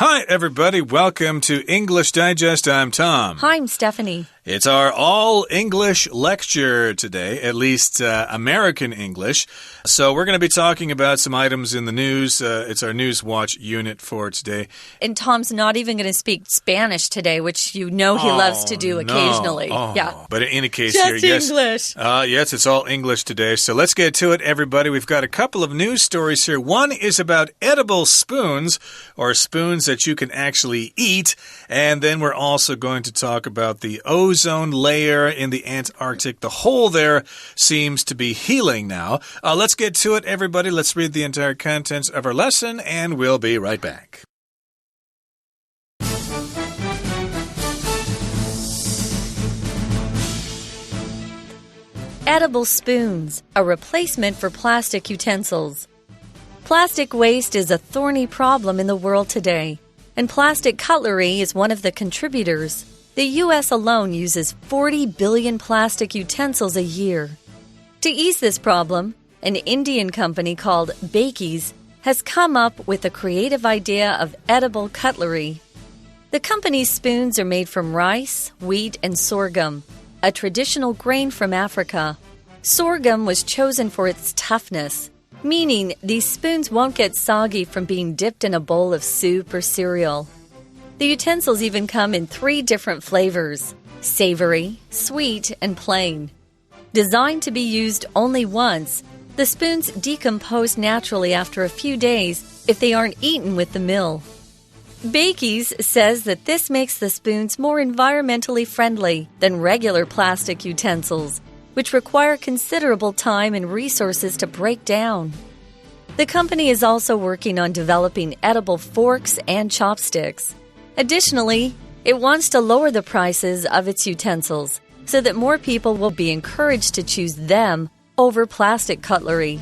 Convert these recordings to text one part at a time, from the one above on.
Hi, everybody. Welcome to English Digest. I'm Tom. Hi, I'm Stephanie. It's our all-English lecture today, at least American English. So we're going to be talking about some items in the news. It's our News Watch unit for today. And Tom's not even going to speak Spanish today, which you know he loves to do occasionally. Yeah. But in any case Just here, yes. English. Yes, it's all English today. So let's get to it, everybody. We've got a couple of news stories here. One is about edible spoons, or spoons that you can actually eat. And then we're also going to talk about the ozone layer in the Antarctic. The hole there seems to be healing now. Let's get to it, everybody. Let's read the entire contents of our lesson, and we'll be right back. Edible spoons, a replacement for plastic utensils. Plastic waste is a thorny problem in the world today, and plastic cutlery is one of the contributors. The U.S. alone uses 40 billion plastic utensils a year. To ease this problem, an Indian company called Bakey's has come up with a creative idea of edible cutlery. The company's spoons are made from rice, wheat, and sorghum, a traditional grain from Africa. Sorghum was chosen for its toughness, meaning these spoons won't get soggy from being dipped in a bowl of soup or cereal. The utensils even come in 3 different flavors: savory, sweet, and plain. Designed to be used only once, the spoons decompose naturally after a few days if they aren't eaten with the mill. Bakey's says that this makes the spoons more environmentally friendly than regular plastic utensils, which require considerable time and resources to break down. The company is also working on developing edible forks and chopsticks. Additionally, it wants to lower the prices of its utensils so that more people will be encouraged to choose them over plastic cutlery.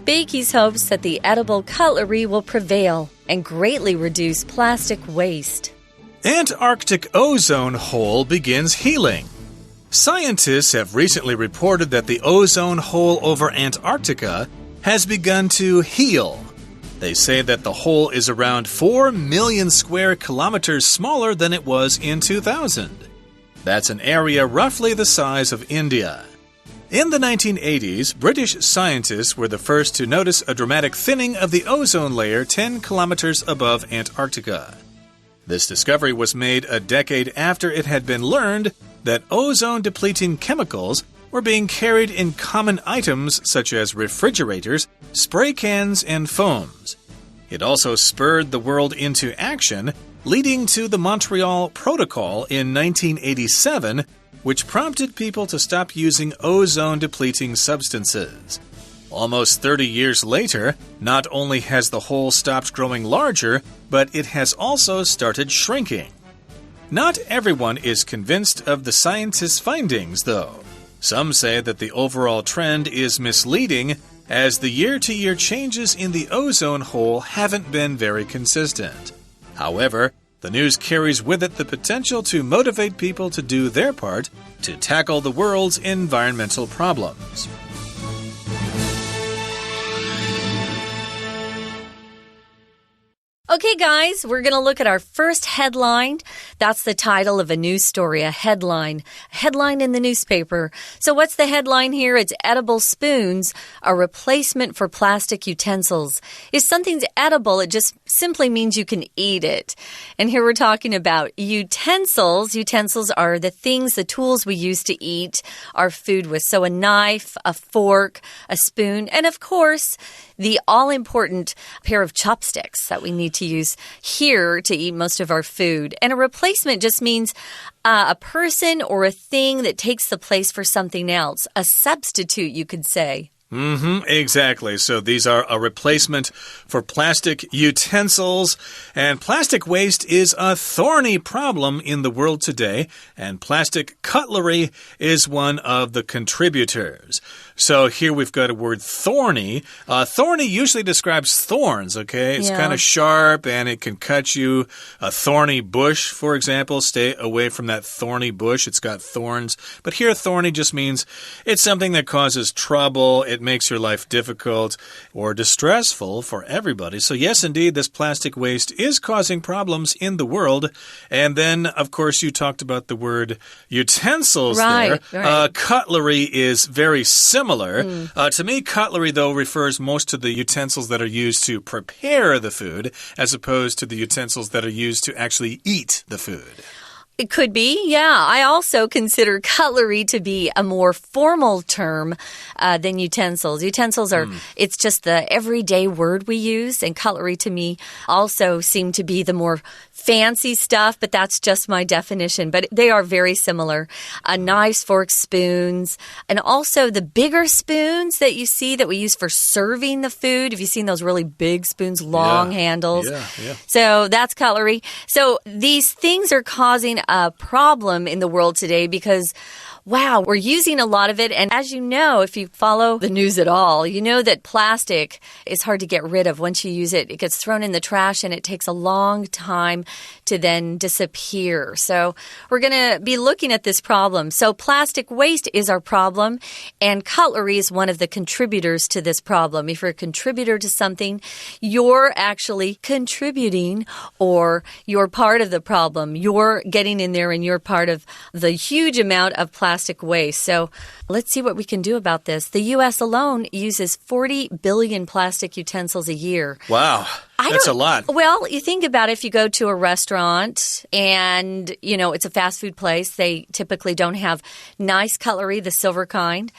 Bakey's hopes that the edible cutlery will prevail and greatly reduce plastic waste. Antarctic ozone hole begins healing. Scientists have recently reported that the ozone hole over Antarctica has begun to heal. They say that the hole is around 4 million square kilometers smaller than it was in 2000. That's an area roughly the size of India. In the 1980s, British scientists were the first to notice a dramatic thinning of the ozone layer 10 kilometers above Antarctica. This discovery was made a decade after it had been learned that ozone-depleting chemicals were being carried in common items such as refrigerators, spray cans, and foams. It also spurred the world into action, leading to the Montreal Protocol in 1987, which prompted people to stop using ozone-depleting substances. Almost 30 years later, not only has the hole stopped growing larger, but it has also started shrinking. Not everyone is convinced of the scientists' findings, though. Some say that the overall trend is misleading, as the year-to-year changes in the ozone hole haven't been very consistent. However, the news carries with it the potential to motivate people to do their part to tackle the world's environmental problems. Okay, guys, we're going to look at our first headline. That's the title of a news story, a headline in the newspaper. So what's the headline here? It's edible spoons, a replacement for plastic utensils. If something's edible, it just simply means you can eat it. And here we're talking about utensils. Utensils are the things, the tools we use to eat our food with. So a knife, a fork, a spoon, and of course, the all-important pair of chopsticks that we need to use here to eat most of our food. And a replacement just means a person or a thing that takes the place for something else. A substitute, you could say. Exactly. So these are a replacement for plastic utensils. And plastic waste is a thorny problem in the world today. And plastic cutlery is one of the contributors. So here we've got a word thorny. Thorny usually describes thorns, okay? It's kind of sharp and it can cut you. A thorny bush, for example, stay away from that thorny bush. It's got thorns. But here thorny just means it's something that causes trouble. It it makes your life difficult or distressful for everybody. So yes, indeed, this plastic waste is causing problems in the world. And then, of course, you talked about the word utensils there. Right. Cutlery is very similar. To me, cutlery, though, refers most to the utensils that are used to prepare the food as opposed to the utensils that are used to actually eat the food. It could be, yeah. I also consider cutlery to be a more formal term than utensils. Utensils are, it's just the everyday word we use, and cutlery to me also seem to be the more fancy stuff, but that's just my definition. But they are very similar. Knives, forks, spoons, and also the bigger spoons that you see that we use for serving the food. Have you seen those really big spoons, long handles? Yeah. So that's cutlery. So these things are causing a problem in the world today because, wow, we're using a lot of it. And as you know, if you follow the news at all, you know that plastic is hard to get rid of. Once you use it, it gets thrown in the trash and it takes a long time to then disappear. So we're going to be looking at this problem. So plastic waste is our problem, and cutlery is one of the contributors to this problem. If you're a contributor to something, you're actually contributing, or you're part of the problem. You're getting in there and you're part of the huge amount of plastic waste. So let's see what we can do about this. The U.S. alone uses 40 billion plastic utensils a year. Wow. That's a lot. Well, you think about it, if you go to a restaurant and, you know, it's a fast food place, they typically don't have nice cutlery, the silver kind.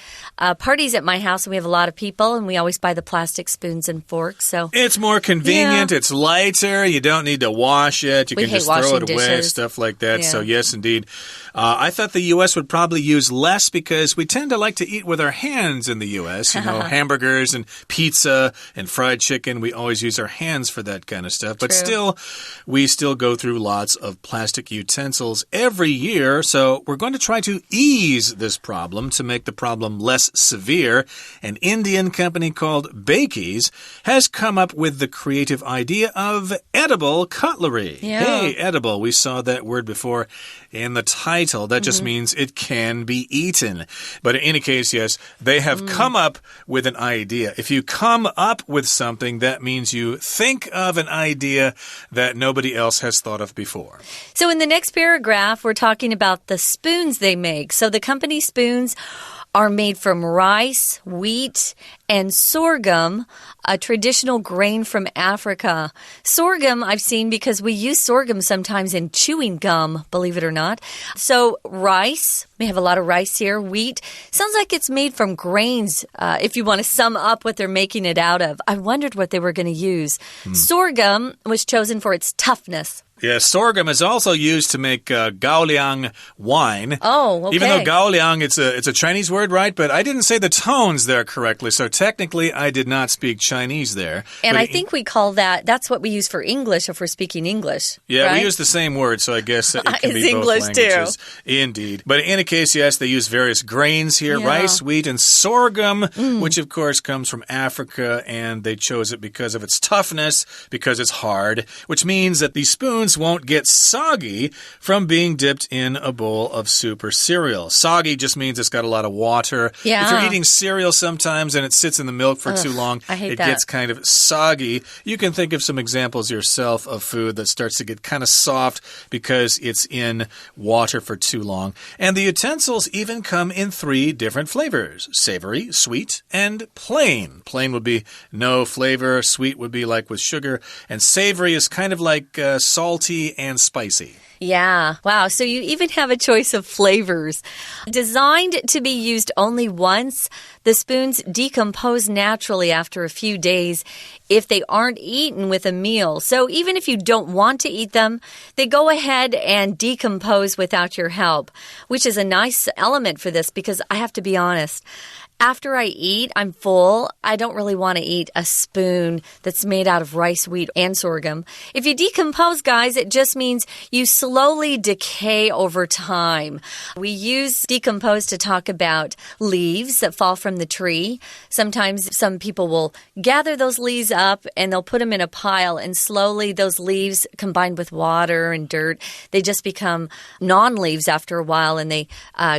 Parties at my house, and we have a lot of people, and we always buy the plastic spoons and forks. So it's more convenient. It's lighter. You don't need to wash it. You can just throw it away, stuff like that. So yes, indeed. I thought the U.S. would probably use less because we tend to like to eat with our hands in the U.S. You know, hamburgers and pizza and fried chicken. We always use our hands for that kind of stuff. But still, we still go through lots of plastic utensils every year. So we're going to try to ease this problem to make the problem less severe. An Indian company called Bakey's has come up with the creative idea of edible cutlery. Hey, edible. We saw that word before in the title. That just means it can be eaten. But in any case, yes, they have come up with an idea. If you come up with something, that means you think of an idea that nobody else has thought of before. So in the next paragraph, we're talking about the spoons they make. So the company spoons are made from rice, wheat, and sorghum, a traditional grain from Africa. Sorghum I've seen because we use sorghum sometimes in chewing gum, believe it or not. So rice, we have a lot of rice here. Wheat, sounds like it's made from grains, if you want to sum up what they're making it out of. I wondered what they were going to use. Sorghum was chosen for its toughness. Yeah, sorghum is also used to make gaoliang wine. Oh, okay. Even though gaoliang, it's a Chinese word, right? But I didn't say the tones there correctly, so technically I did not speak Chinese there. And I think we call that's what we use for English if we're speaking English. Yeah, right? we use the same word, so I guess it can it's be English both languages. Too. Indeed. But in any case, yes, they use various grains here, rice, wheat, and sorghum, which of course comes from Africa, and they chose it because of its toughness, because it's hard, which means that these spoons won't get soggy from being dipped in a bowl of soup or cereal. Soggy just means it's got a lot of water. Yeah. If you're eating cereal sometimes and it sits in the milk for too long, it gets kind of soggy. You can think of some examples yourself of food that starts to get kind of soft because it's in water for too long. And the utensils even come in 3 different flavors: savory, sweet, and plain. Plain would be no flavor, sweet would be like with sugar, and savory is kind of like salty and spicy. Yeah. Wow. So you even have a choice of flavors. Designed to be used only once, the spoons decompose naturally after a few days if they aren't eaten with a meal. So even if you don't want to eat them, they go ahead and decompose without your help, which is a nice element for this because I have to be honest. After I eat, I'm full. I don't really want to eat a spoon that's made out of rice, wheat, and sorghum. If you decompose, guys, it just means you slowly decay over time. We use decompose to talk about leaves that fall from the tree. Sometimes some people will gather those leaves up and they'll put them in a pile, and slowly those leaves combined with water and dirt, they just become non-leaves after a while, and they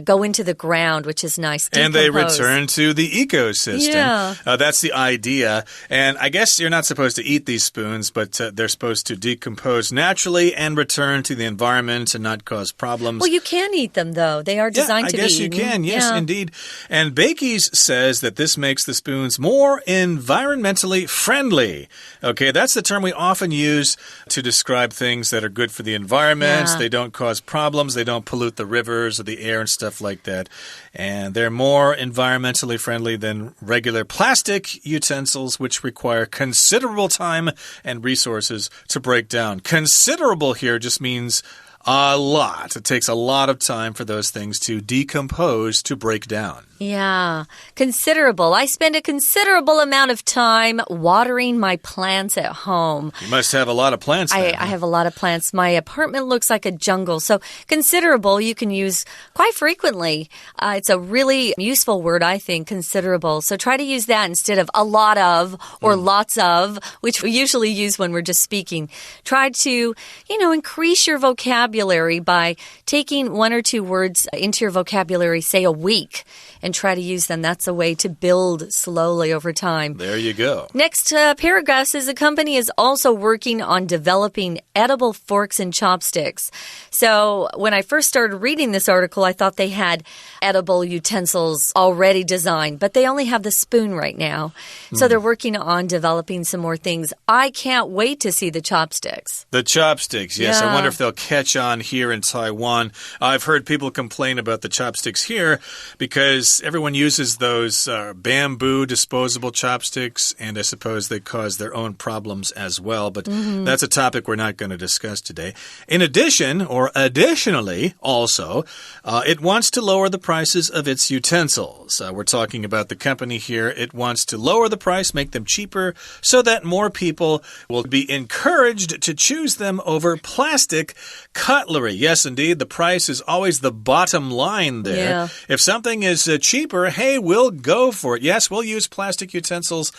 go into the ground, which is nice. And they return into the ecosystem. Yeah. That's the idea. And I guess you're not supposed to eat these spoons, but they're supposed to decompose naturally and return to the environment and not cause problems. Well, you can eat them, though. They are designed to be eaten. I guess you can. Yes, indeed. And Bakey's says that this makes the spoons more environmentally friendly. Okay, that's the term we often use to describe things that are good for the environment. They don't cause problems. They don't pollute the rivers or the air and stuff like that. And they're more environmentally friendly than regular plastic utensils, which require considerable time and resources to break down. Considerable here just means a lot. It takes a lot of time for those things to decompose, to break down. Yeah, considerable. I spend a considerable amount of time watering my plants at home. You must have a lot of plants then. I have a lot of plants. My apartment looks like a jungle. So considerable you can use quite frequently. It's a really useful word, I think, considerable. So try to use that instead of a lot of or lots of, which we usually use when we're just speaking. Try to, increase your vocabulary by taking one or two words into your vocabulary, say a week, and try to use them. That's a way to build slowly over time. There you go. Next paragraph says the company is also working on developing edible forks and chopsticks. So when I first started reading this article, I thought they had edible utensils already designed, but they only have the spoon right now. So they're working on developing some more things. I can't wait to see the chopsticks. The chopsticks, yes. Yeah. I wonder if they'll catch on here in Taiwan. I've heard people complain about the chopsticks here because everyone uses those bamboo disposable chopsticks, and I suppose they cause their own problems as well. But that's a topic we're not going to discuss today. In addition, or additionally, also, it wants to lower the prices of its utensils. We're talking about the company here. It wants to lower the price, make them cheaper, so that more people will be encouraged to choose them over plastic cutlery. Yes, indeed, the price is always the bottom line there. Yeah. If something is cheaper, hey, we'll go for it. Yes, we'll use plastic utensils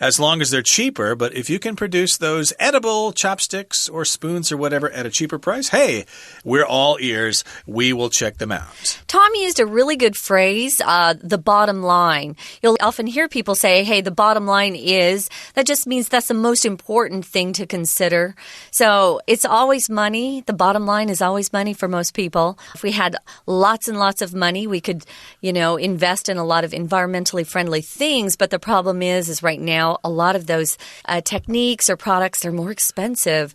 as long as they're cheaper, but if you can produce those edible chopsticks or spoons or whatever at a cheaper price, hey, we're all ears. We will check them out. Tom used a really good phrase, the bottom line. You'll often hear people say, hey, the bottom line is. That just means that's the most important thing to consider. So it's always money. The bottom line is always money for most people. If we had lots and lots of money, we could, invest in a lot of environmentally friendly things. But the problem is right now, a lot of those techniques or products are more expensive.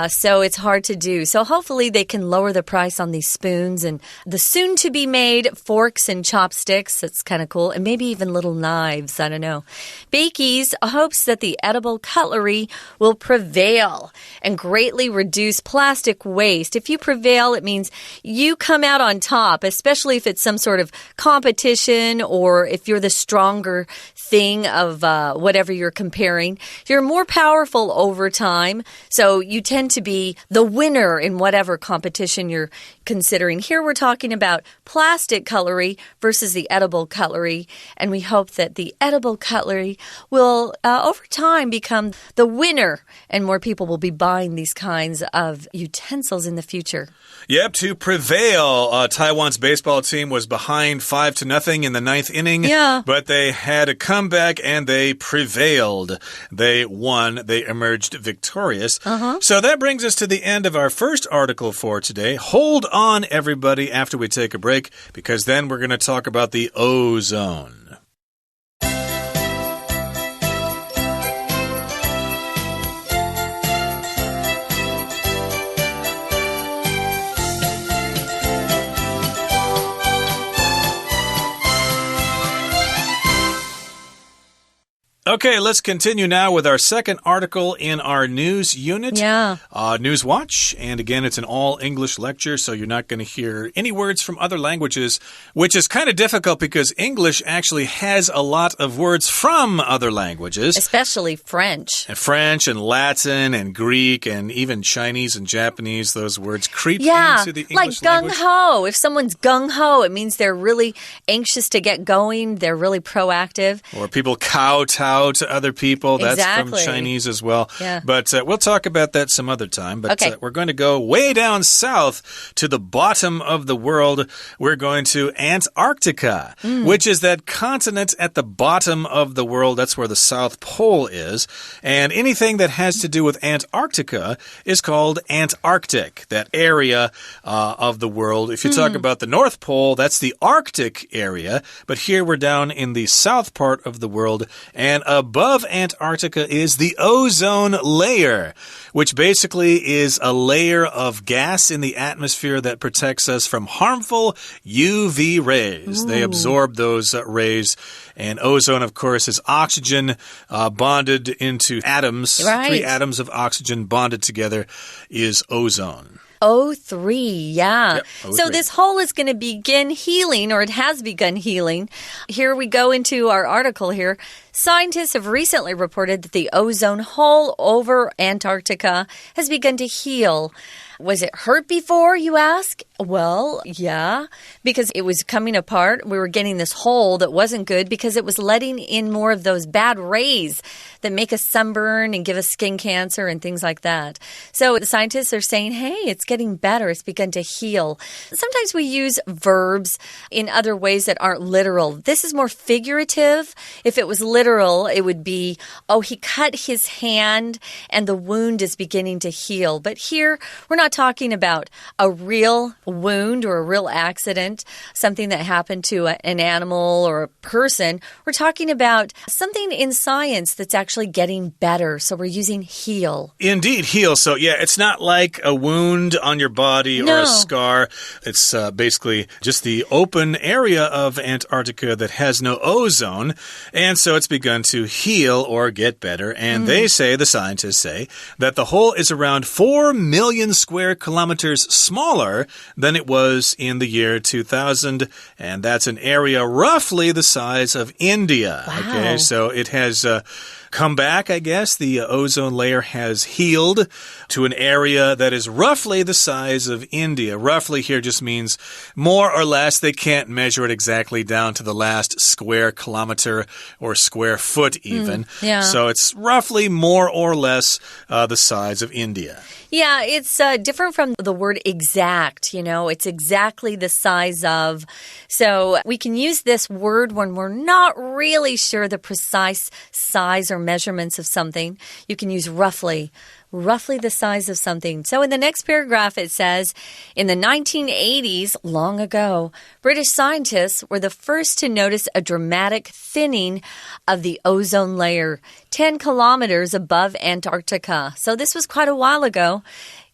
So it's hard to do. So hopefully they can lower the price on these spoons and the soon-to-be-made forks and chopsticks. That's kind of cool. And maybe even little knives. I don't know. Bakey's hopes that the edible cutlery will prevail and greatly reduce plastic waste. If you prevail, it means you come out on top, especially if it's some sort of competition or if you're the stronger thing of whatever you're comparing. You're more powerful over time, so you tend to be the winner in whatever competition you're considering. Here we're talking about plastic cutlery versus the edible cutlery, and we hope that the edible cutlery will, over time, become the winner, and more people will be buying these kinds of utensils in the future. Yep, to prevail, Taiwan's baseball team was behind 5-0 in the 9th inning, but they had a comeback and they prevailed. They won. They emerged victorious. So that brings us to the end of our first article for today. Hold on, everybody, after we take a break, because then we're going to talk about the ozone. Okay, let's continue now with our second article in our news unit. News Watch. And again, it's an all-English lecture, so you're not going to hear any words from other languages, which is kind of difficult because English actually has a lot of words from other languages. Especially French. And French and Latin and Greek and even Chinese and Japanese, those words creep into the English language. Like gung-ho. If someone's gung-ho, it means they're really anxious to get going. They're really proactive. Or people kowtow bow to other people. That's exactly. from Chinese as well. Yeah. But we'll talk about that some other time. But okay. We're going to go way down south to the bottom of the world. We're going to Antarctica, which is that continent at the bottom of the world. That's where the South Pole is. And anything that has to do with Antarctica is called Antarctic, that area of the world. If you talk about the North Pole, that's the Arctic area. But here we're down in the south part of the world. And above Antarctica is the ozone layer, which basically is a layer of gas in the atmosphere that protects us from harmful UV rays. They absorb those rays. And ozone, of course, is oxygen bonded into atoms. Right. 3 atoms of oxygen bonded together is ozone. O3, yeah. Yep, O3. So this hole is going to begin healing, or it has begun healing. Here we go into our article here. Scientists have recently reported that the ozone hole over Antarctica has begun to heal. Was it hurt before, you ask? Well, yeah, because it was coming apart. We were getting this hole that wasn't good because it was letting in more of those bad rays that make us sunburn and give us skin cancer and things like that. So the scientists are saying, hey, it's getting better. It's begun to heal. Sometimes we use verbs in other ways that aren't literal. This is more figurative. If it was literal, it would be, oh, he cut his hand and the wound is beginning to heal. But here, we're not talking about a real wound or a real accident, something that happened to an animal or a person. We're talking about something in science that's actually getting better. So we're using heal. Indeed, heal. So yeah, it's not like a wound on your body or a scar. It's basically just the open area of Antarctica that has no ozone. And so it's begun to heal or get better. And they say, the scientists say, that the hole is around 4 million square kilometers smaller than it was in the year 2000, and that's an area roughly the size of India. Wow. Okay, so it has come back, I guess. The ozone layer has healed to an area that is roughly the size of India. Roughly here just means more or less. They can't measure it exactly down to the last square kilometer or square foot even. Yeah. So it's roughly more or less the size of India. Yeah, it's different from the word exact, you know. It's exactly the size of. So we can use this word when we're not really sure the precise size or measurements of something. You can use roughly the size of something. So in the next paragraph, it says, in the 1980s, long ago, British scientists were the first to notice a dramatic thinning of the ozone layer 10 kilometers above Antarctica. So this was quite a while ago.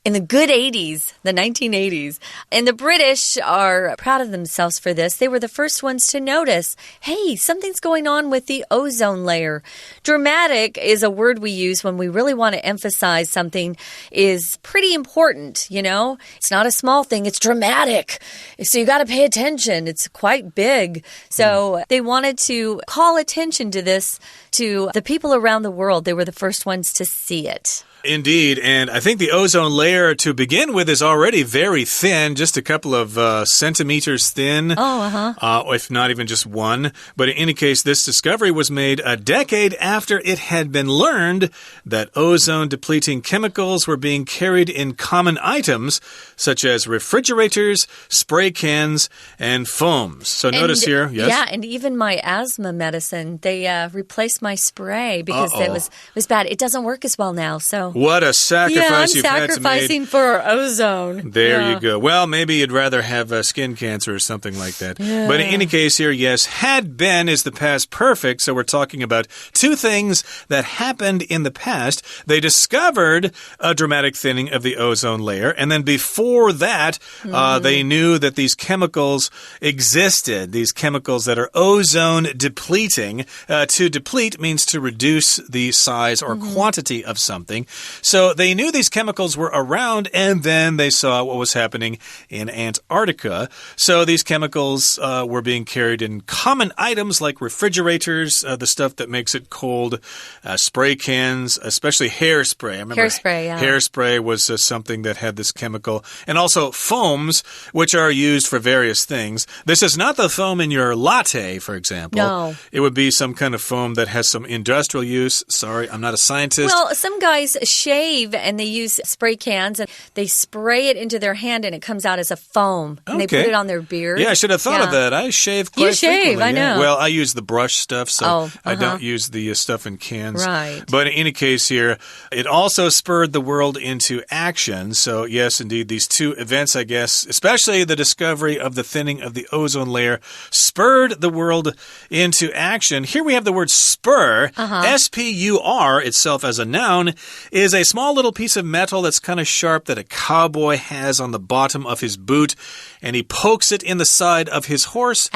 In the good 80s, the 1980s. And the British are proud of themselves for this. They were the first ones to notice, hey, something's going on with the ozone layer. Dramatic is a word we use when we really want to emphasize something is pretty important, you know. It's not a small thing, it's dramatic. So you got to pay attention. It's quite big. So they wanted to call attention to this to the people around the world. They were the first ones to see it. Indeed, and I think the ozone layer to begin with is already very thin, just a couple of centimeters thin, if not even just one. But in any case, this discovery was made a decade after it had been learned that ozone-depleting chemicals were being carried in common items, such as refrigerators, spray cans, and foams. So notice here, yes? Yeah, and even my asthma medicine, they replaced my spray because it was bad. It doesn't work as well now, so... What a sacrifice you've had to make. Sacrificing for our ozone. There you go. Well, maybe you'd rather have skin cancer or something like that. Yeah. But in any case here, yes, had been is the past perfect. So we're talking about two things that happened in the past. They discovered a dramatic thinning of the ozone layer. And then before that, they knew that these chemicals existed, these chemicals that are ozone depleting. To deplete means to reduce the size or quantity of something. So they knew these chemicals were around, and then they saw what was happening in Antarctica. So these chemicals were being carried in common items like refrigerators, the stuff that makes it cold, spray cans, especially hairspray. I remember hairspray, yeah. Hairspray was something that had this chemical. And also foams, which are used for various things. This is not the foam in your latte, for example. No. It would be some kind of foam that has some industrial use. Sorry, I'm not a scientist. Well, some guys shave and they use spray cans and they spray it into their hand and it comes out as a foam. And they put it on their beard. Yeah, I should have thought of that. I shave quite frequently. You shave, I know. Well, I use the brush stuff, so I don't use the stuff in cans. Right. But in any case here, it also spurred the world into action. So yes, indeed, these two events, I guess, especially the discovery of the thinning of the ozone layer, spurred the world into action. Here we have the word spur. S-P-U-R itself as a noun is a small little piece of metal that's kind of sharp that a cowboy has on the bottom of his boot, and he pokes it in the side of his horse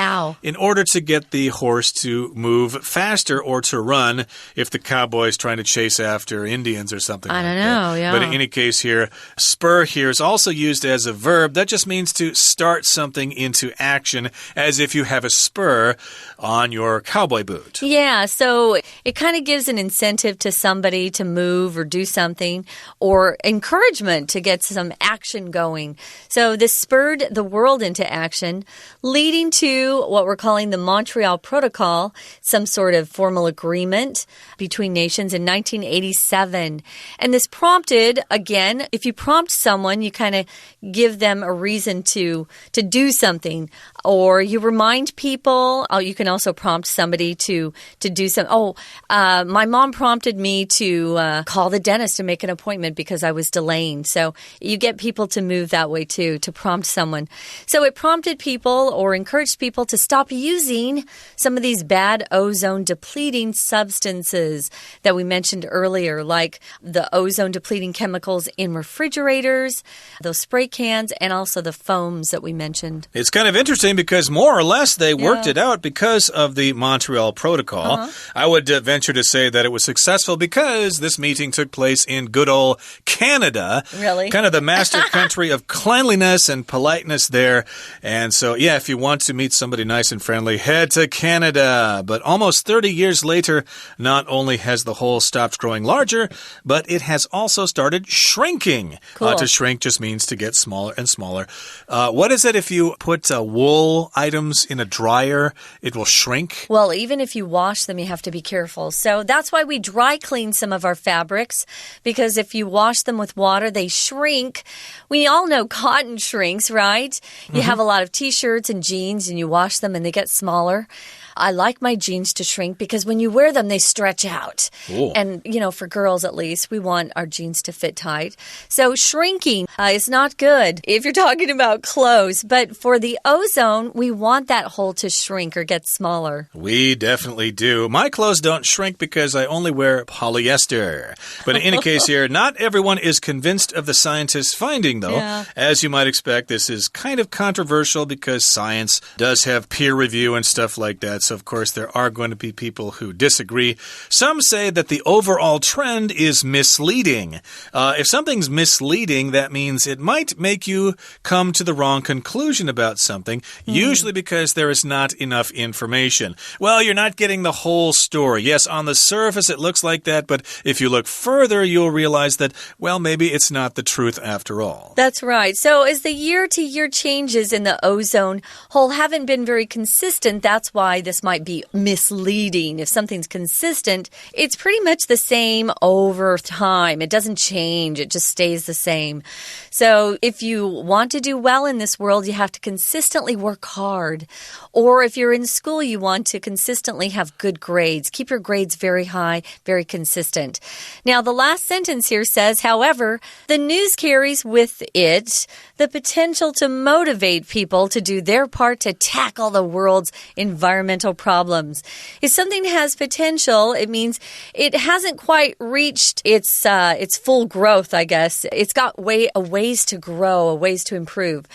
in order to get the horse to move faster or to run if the cowboy is trying to chase after Indians or something like that. I don't know, yeah. But in any case here, spur here is also used as a verb. That just means to start something into action, as if you have a spur on your cowboy boot. Yeah, so it kind of gives an incentive to somebody to move or do something, or encouragement to get some action going. So this spurred the world into action, leading to what we're calling the Montreal Protocol, some sort of formal agreement between nations in 1987. And this prompted, again, if you prompt someone, you kind of give them a reason to do something, or you remind people. You can also prompt somebody to do something. My mom prompted me to call the dentist to make an appointment because I was delaying. So you get people to move that way too, to prompt someone. So it prompted people or encouraged people to stop using some of these bad ozone depleting substances that we mentioned earlier, like the ozone depleting chemicals in refrigerators, those spray cans, and also the foams that we mentioned. It's kind of interesting because more or less they worked it out because of the Montreal Protocol. I would venture to say that it was successful because this meeting took place in good old Canada. Really? Kind of the master country of cleanliness and politeness there. And so, yeah, if you want to meet somebody nice and friendly, head to Canada. But almost 30 years later, not only has the hole stopped growing larger, but it has also started shrinking. Cool. To shrink just means to get smaller and smaller. What is it if you put wool items in a dryer, it will shrink? Well, even if you wash them, you have to be careful. So that's why we dry clean some of our fabrics, because if you wash them with water, they shrink. We all know cotton shrinks, right? You have a lot of t-shirts and jeans and you wash them and they get smaller. I like my jeans to shrink because when you wear them, they stretch out. Ooh. And, for girls at least, we want our jeans to fit tight. So shrinking is not good if you're talking about clothes. But for the ozone, we want that hole to shrink or get smaller. We definitely do. My clothes don't shrink because I only wear polyester. But in any case here, not everyone is convinced of the scientists' finding, though. Yeah. As you might expect, this is kind of controversial because science does have peer review and stuff like that. So, of course, there are going to be people who disagree. Some say that the overall trend is misleading. If something's misleading, that means it might make you come to the wrong conclusion about something, usually because there is not enough information. Well, you're not getting the whole story. Yes, on the surface it looks like that, but if you look further, you'll realize that, well, maybe it's not the truth after all. That's right. So as the year-to-year changes in the ozone hole haven't been very consistent, that's why this might be misleading. If something's consistent, it's pretty much the same over time. It doesn't change. It just stays the same. So if you want to do well in this world, you have to consistently work hard. Or if you're in school, you want to consistently have good grades. Keep your grades very high, very consistent. Now, the last sentence here says, however, the news carries with it the potential to motivate people to do their part to tackle the world's environmental mental problems. If something has potential, it means it hasn't quite reached its full growth, I guess. It's got a ways to grow, a ways to improve.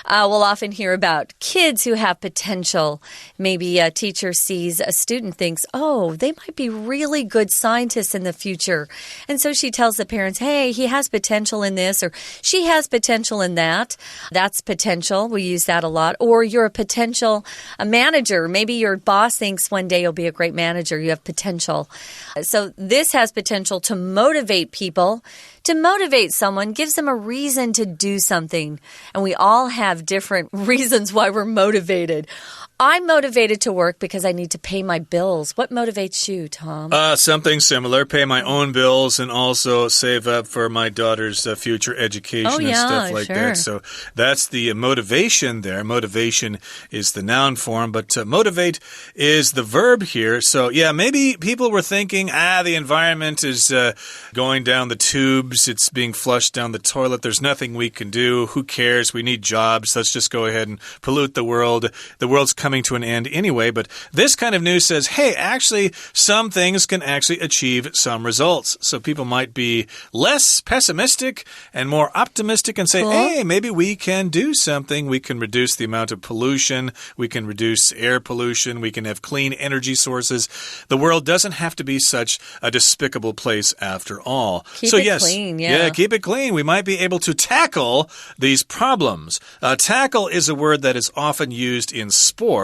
We'll often hear about kids who have potential. Maybe a teacher sees a student, thinks, oh, they might be really good scientists in the future. And so she tells the parents, hey, he has potential in this, or she has potential in that. That's potential. We use that a lot. Or you're a manager. Maybe your boss thinks one day you'll be a great manager. You have potential. So this has potential to motivate people. To motivate someone gives them a reason to do something. And we all have different reasons why we're motivated. I'm motivated to work because I need to pay my bills. What motivates you, Tom? Something similar. Pay my own bills and also save up for my daughter's future education and stuff like that. So that's the motivation there. Motivation is the noun form, but motivate is the verb here. So yeah, maybe people were thinking, the environment is going down the tubes. It's being flushed down the toilet. There's nothing we can do. Who cares? We need jobs. Let's just go ahead and pollute the world. The world's coming to an end anyway, but this kind of news says, hey, actually, some things can actually achieve some results. So people might be less pessimistic and more optimistic and say, hey, maybe we can do something. We can reduce the amount of pollution. We can reduce air pollution. We can have clean energy sources. The world doesn't have to be such a despicable place after all. Keep it clean, yeah. Keep it clean. We might be able to tackle these problems. Tackle is a word that is often used in sports.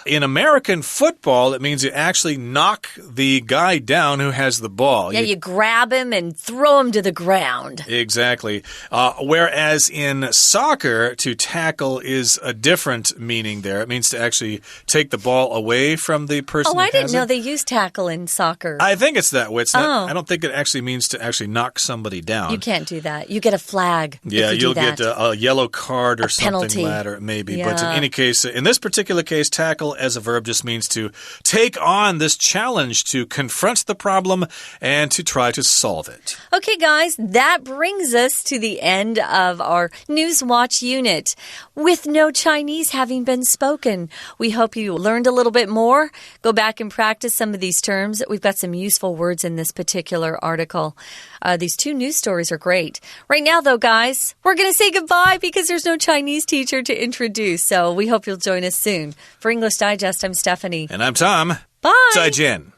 In American football, it means you actually knock the guy down who has the ball. Yeah, you grab him and throw him to the ground. Exactly. Whereas in soccer, to tackle is a different meaning there. It means to actually take the ball away from the person who has it. I didn't know they use tackle in soccer. I think it's that way. It's not, I don't think it actually means to actually knock somebody down. You can't do that. You get a flag. Yeah, you'll get a yellow card or something penalty. later, maybe. Yeah. But in any case, in this particular case, tackle as a verb just means to take on this challenge, to confront the problem and to try to solve it. Okay, guys, that brings us to the end of our News Watch unit. With no Chinese having been spoken, we hope you learned a little bit more. Go back and practice some of these terms. We've got some useful words in this particular article. These two news stories are great. Right now, though, guys, we're going to say goodbye because there's no Chinese teacher to introduce. So we hope you'll join us soon. For English Digest, I'm Stephanie. And I'm Tom. Bye. 再见.